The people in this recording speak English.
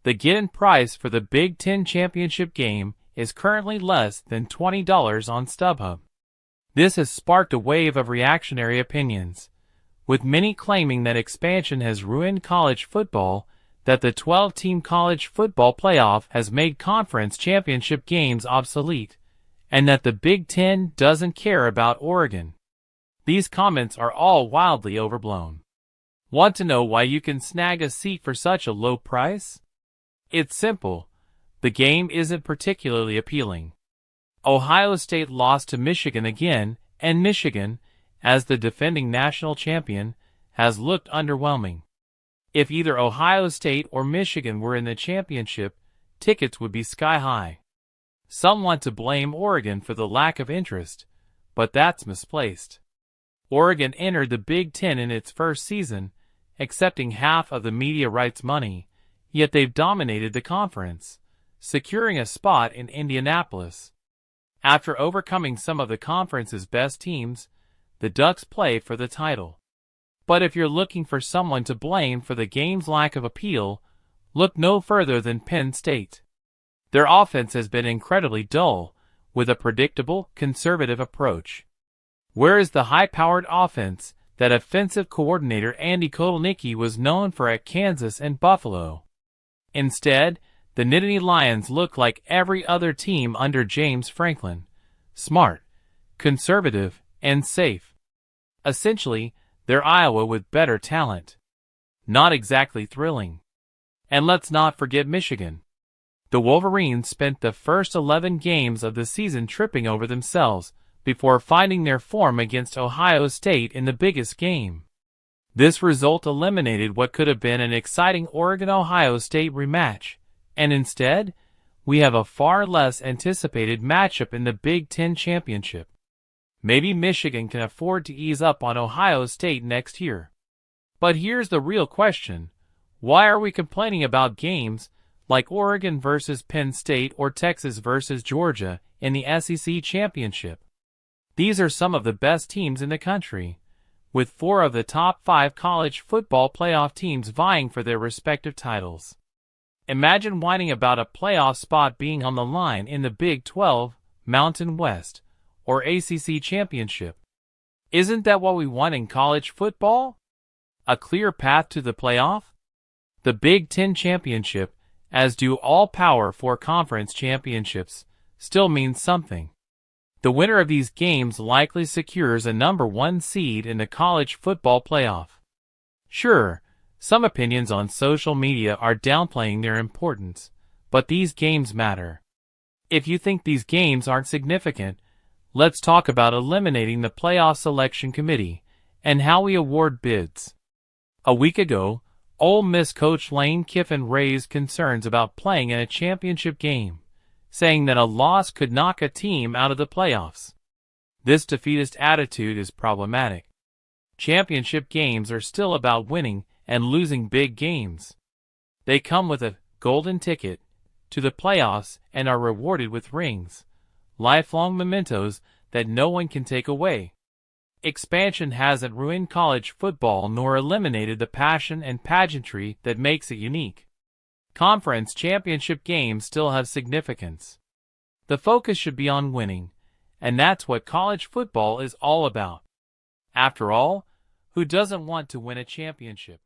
The get-in price for the Big Ten championship game is currently less than $20 on StubHub. This has sparked a wave of reactionary opinions, with many claiming that expansion has ruined college football, that the 12-team college football playoff has made conference championship games obsolete, and that the Big Ten doesn't care about Oregon. These comments are all wildly overblown. Want to know why you can snag a seat for such a low price? It's simple. The game isn't particularly appealing. Ohio State lost to Michigan again, and Michigan, as the defending national champion, has looked underwhelming. If either Ohio State or Michigan were in the championship, tickets would be sky high. Some want to blame Oregon for the lack of interest, but that's misplaced. Oregon entered the Big Ten in its first season, accepting half of the media rights money, yet they've dominated the conference, securing a spot in Indianapolis. After overcoming some of the conference's best teams, the Ducks play for the title. But if you're looking for someone to blame for the game's lack of appeal, look no further than Penn State. Their offense has been incredibly dull, with a predictable, conservative approach. Where is the high-powered offense that offensive coordinator Andy Kotelnicki was known for at Kansas and Buffalo? Instead, the Nittany Lions look like every other team under James Franklin: smart, conservative, and safe. Essentially, they're Iowa with better talent. Not exactly thrilling. And let's not forget Michigan. The Wolverines spent the first 11 games of the season tripping over themselves before finding their form against Ohio State in the biggest game. This result eliminated what could have been an exciting Oregon-Ohio State rematch, and instead, we have a far less anticipated matchup in the Big Ten championship. Maybe Michigan can afford to ease up on Ohio State next year. But here's the real question: why are we complaining about games like Oregon versus Penn State or Texas versus Georgia in the SEC championship? These are some of the best teams in the country, with 4 of the top 5 college football playoff teams vying for their respective titles. Imagine whining about a playoff spot being on the line in the Big 12, Mountain West, or ACC championship. Isn't that what we want in college football? A clear path to the playoff? The Big Ten championship, as do all Power 4 conference championships, still means something. The winner of these games likely secures a number 1 seed in the college football playoff. Sure, some opinions on social media are downplaying their importance, but these games matter. If you think these games aren't significant, let's talk about eliminating the playoff selection committee and how we award bids. A week ago, Ole Miss coach Lane Kiffin raised concerns about playing in a championship game, saying that a loss could knock a team out of the playoffs. This defeatist attitude is problematic. Championship games are still about winning and losing big games. They come with a golden ticket to the playoffs and are rewarded with rings, lifelong mementos that no one can take away. Expansion hasn't ruined college football nor eliminated the passion and pageantry that makes it unique. Conference championship games still have significance. The focus should be on winning, and that's what college football is all about. After all, who doesn't want to win a championship?